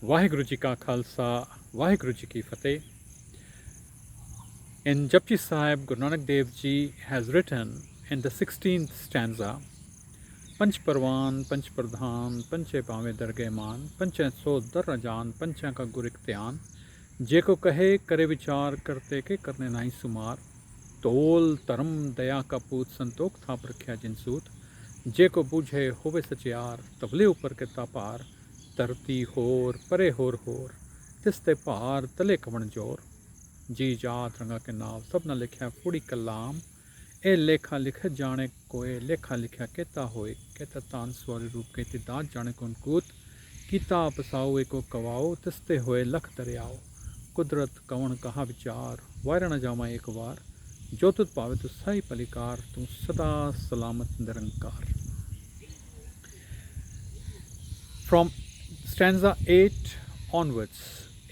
ਵਾਹਿਗੁਰੂ ਜੀ ਕਾ ਖਾਲਸਾ ਵਾਹਿਗੁਰੂ ਜੀ ਕੀ ਫਤਿਹ. In Japji Sahib, Guru Nanak Dev Ji has written in the 16th stanza, Panch Parvan, Panch Pradhan, Panche Pave Darge Man, Panche So Dar Rajan, Pancha Ka Gur Ikhtiyaan, जे को कहे करे विचार करते के करने नाही सुमार, तोल धर्म दया का पूत संतोख था प्रख्या जिनसूत, जे को बूझे होवे सचियार तबले ऊपर के तापार, धरती होर परे होर तिस्ते भार तले कवण जोर, जी जात रंगा के नाव सब न लिखा फूड़ी कलाम, ए लेखा लिखे जाने कोए लेखा लिखा कहता होए, कहता तान स्वर रूप कहती दात जाने कौन कूत, कीता पसाओ एको कवाओ तिस्ते होए लख दरियाओ, कुदरत कवण कहा विचार वायरण जामा एक बार, जो तुत पावे तो सही पलिकार तू सदा सलामत निरंकार. From stanza 8 onwards,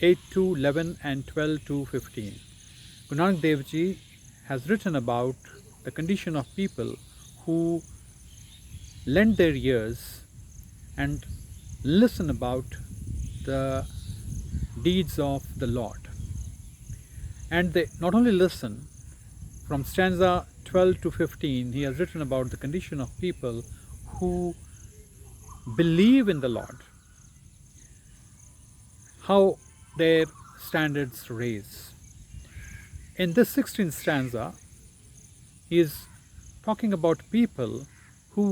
8 to 11 and 12 to 15, Guru Nanak Dev Ji has written about the condition of people who lend their ears and listen about the deeds of the Lord. And they not only listen, from stanza 12 to 15, he has written about the condition of people who believe in the Lord, how their standards raise. In this 16th stanza, he is talking about people who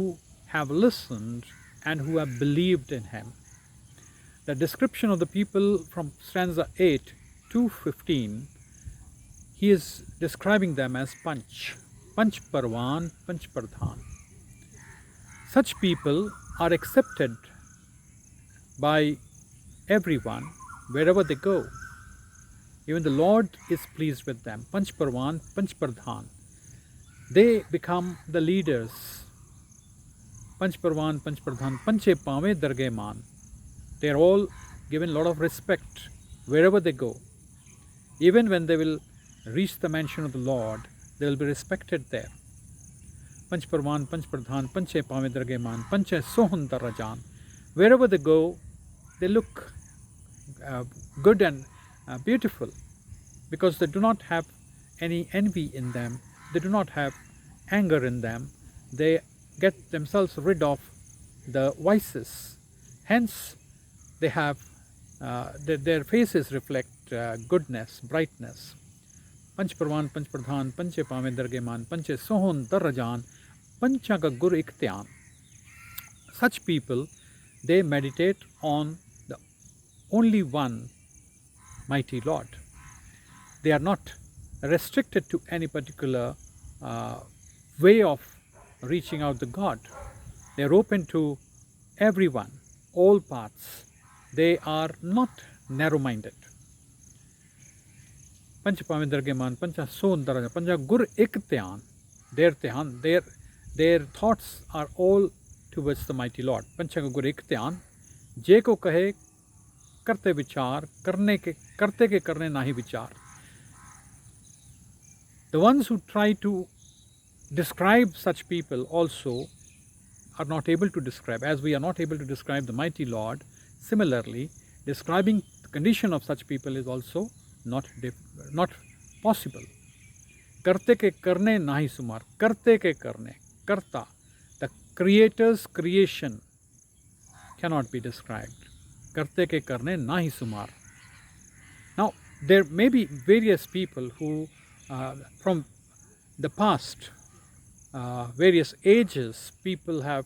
have listened and who have believed in him. The description of the people from stanza 8 to 15, he is describing them as Panch Parvan, Panch Pradhan. Such people are accepted by everyone wherever they go. Even the Lord is pleased with them. Panch Parvan, Panch Pradhan. They become the leaders. Panch Parvan, Panch Pradhan, Panche Pave Darge Man. They are all given a lot of respect wherever they go. Even when they will reach the mansion of the Lord, they will be respected there. Panch Parvan, Panch Pradhan, Panche Pave Darge Man, Panche Sohan Dar Rajan. Wherever they go, they look good and beautiful, because they do not have any envy in them, they do not have anger in them, they get themselves rid of the vices. Hence, they have their faces reflect goodness, brightness. Panch Parvan, Panch Pradhan, Panche Pave Darge Man, Panche Sohon Dar Rajan, Pancha Ka Gur Ikhtiyaan. Such people, they meditate on the only one mighty Lord. They are not restricted to any particular way of reaching out to God. They are open to everyone, all paths. They are not narrow-minded. Panch Pave Darge Man, Pancha Sohan Dar Rajan, Pancha Gur Ikhtiyaan. Their thoughts are all towards the mighty Lord. Pancha Ka Gur Ikhtiyaan. जे को कहे करते विचार करते के करने नाही विचार. The ones who try to describe such people also are not able to describe, as we are not able to describe the mighty Lord. Similarly, describing the condition of such people is also not possible. Karte ke karne nahi sumar. Karte ke karne. Karta. The Creator's creation cannot be described. Karte ke karne nahi sumar. Now, there may be various people who, from the past, various ages, people have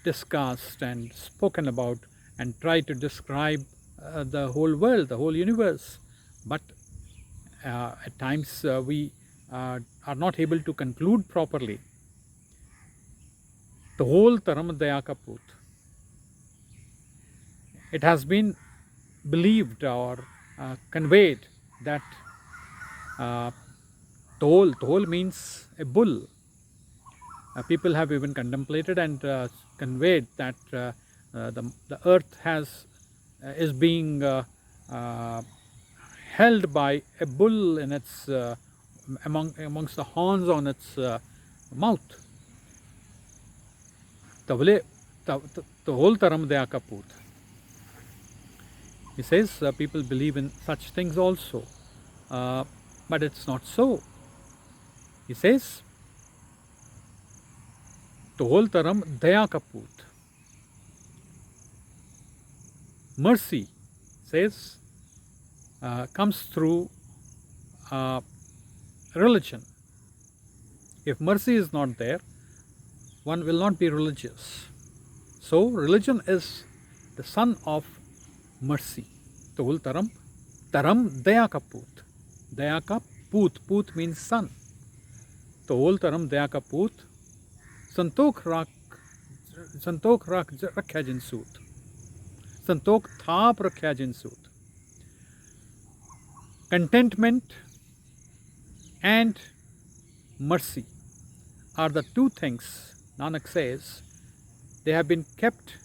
discussed and spoken about and tried to describe the whole world, the whole universe. But at times we are not able to conclude properly. The whole Dharam Daya ka Poot. It has been believed or conveyed that Tol means a bull. People have even contemplated and conveyed that the earth is being held by a bull in its amongst the horns on its mouth. The whole Dharam Daya ka Poot. He says people believe in such things also, but it's not so. He says, Tohol taram daya kaput. Mercy, says, comes through religion. If mercy is not there, one will not be religious. So religion is the son of mercy. Tohul taram, taram daya ka poot. Daya ka poot, poot means son. Tohul taram daya ka poot. Santok rak rakhya jin soot. Santok thap rakhya jin soot. Contentment and mercy are the two things, Nanak says, they have been kept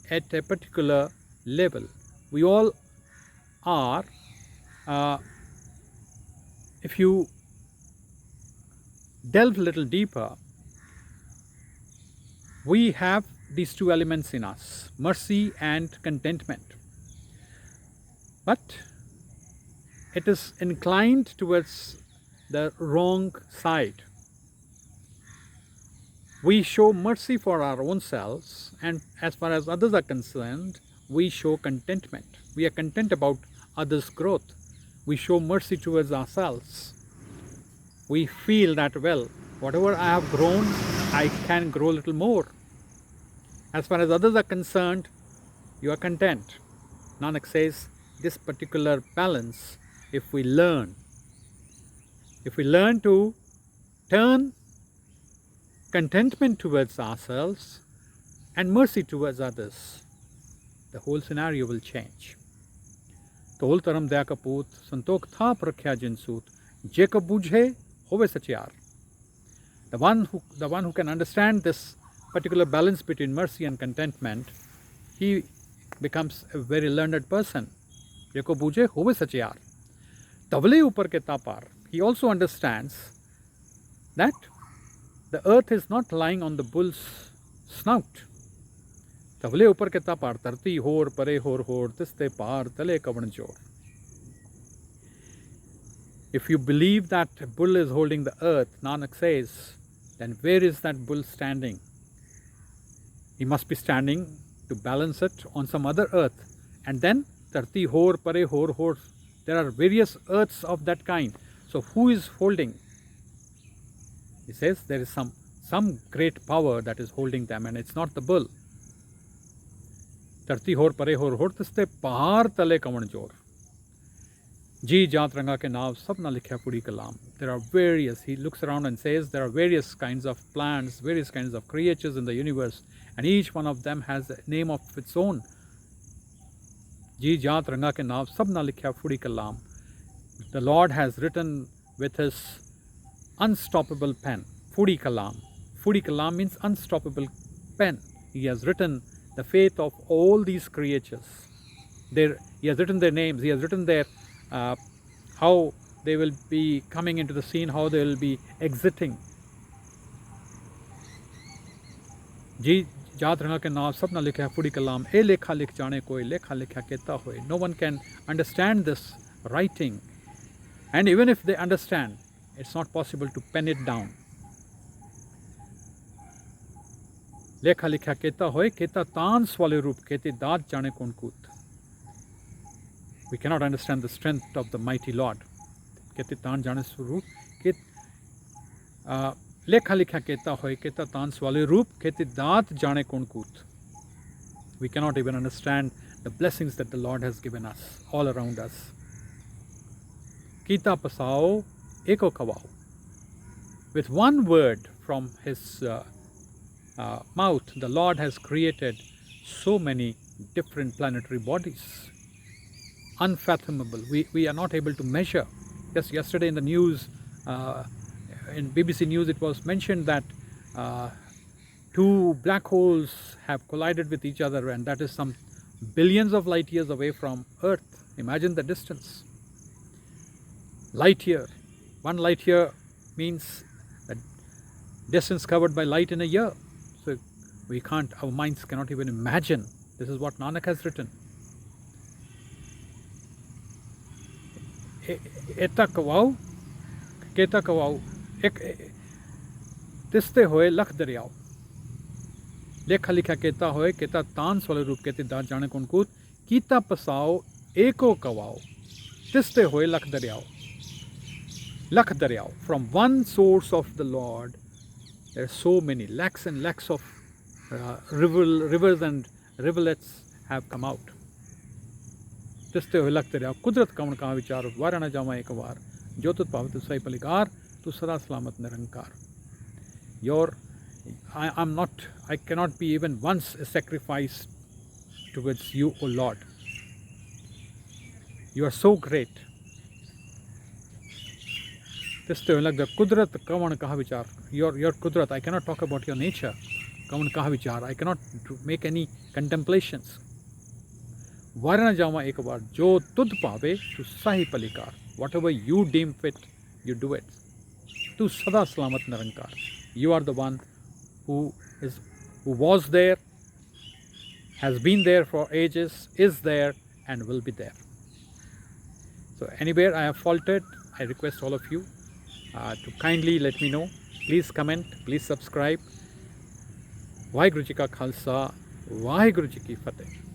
at a particular level. We all are, if you delve a little deeper, we have these two elements in us, mercy and contentment. But it is inclined towards the wrong side. We show mercy for our own selves, and as far as others are concerned, we show contentment. We are content about others' growth. We show mercy towards ourselves. We feel that, well, whatever I have grown, I can grow a little more. As far as others are concerned, you are content. Nanak says this particular balance, if we learn to turn contentment towards ourselves and mercy towards others, the whole scenario will change. Tol taram daya kaput, santok thap rakhya jin soot, je ka bujhe hove sachiar. The one who can understand this particular balance between mercy and contentment, he becomes a very learned person. Je ko bujhe hove sachiar. Tavle upar ke tapar. He also understands that the earth is not lying on the bull's snout. Tavle upar ke tapar, tarti hor, pare hor hor, tiste par, tale kavan jor. If you believe that a bull is holding the earth, Nanak says, then where is that bull standing? He must be standing to balance it on some other earth. And then, tarti hor, pare hor hor, there are various earths of that kind. So who is holding? He says there is some great power that is holding them, and it's not the bull. Tarti hor pare hor hor tiste pahar tale kavan jor. Ji jaat ranga ke naav sab na likhya puri kalam. There are various, he looks around and says there are various kinds of plants, various kinds of creatures in the universe, and each one of them has a name of its own. Ji jaat ranga ke naav sab na likhya puri kalam. The Lord has written with his unstoppable pen, Fudi Kalam. Fudi Kalam means unstoppable pen. He has written the fate of all these creatures. He has written their names, he has written their how they will be coming into the scene, how they will be exiting. Ji jaat ranga ke naam sab na likha hai Fudi Kalam. E lekha likh jane koi, lekha likha kehta hoy. No one can understand this writing. And even if they understand, it's not possible to pen it down. Lekha likha kehta hoy, kehta taan swale roop, kehte daat jane kon koot. We cannot understand the strength of the mighty Lord. Kehte taan jane swaroop, lekha likha kehta hoy, kehta taan swale roop, kehte daat jane kon koot. We cannot even understand the blessings that the Lord has given us all around us. Kita pasao, eko kawao. With one word from his mouth, the Lord has created so many different planetary bodies. Unfathomable. We are not able to measure. Just yesterday in the news, in BBC News, it was mentioned that two black holes have collided with each other, and that is some billions of light years away from Earth. Imagine the distance. Light year. One light year means the distance covered by light in a year. So our minds cannot even imagine. This is what Nanak has written. एता कवाओ केता कवाओ एक तिसते होए लख दरियाओ लेखा लिखा कहता होए कहता तांस वाले रूप कहते दार जाने कौन कूद कीता पसाओ एको कवाओ तिसते होए लख दरियाओ from one source of the Lord there are so many lakhs and lakhs of rivers and rivulets have come out तिसते होए लख दरियाओ कुदरत कवन का विचार वारा न जावा एक बार जो तुत पाव तु सही पलिकार तू सदा सलामत निरंकार I cannot be even once a sacrifice towards you, O Lord. You are so great. This to like the Kudrat Kavan Kaha Vichar. Your Kudrat, I cannot talk about your nature. Kavan Kaha Vichar. I cannot make any contemplations. Varana Jama Ekabar, Jo Tud Pave to Sahi Palikar. Whatever you deem fit, you do it. Tu Sada Slamat Narankar. You are the one who was there, has been there for ages, is there, and will be there. So anywhere I have faltered, I request all of you to kindly let me know. Please comment, please subscribe. Vaheguru Ji Ka Khalsa, Vaheguru Ji Ki Fateh.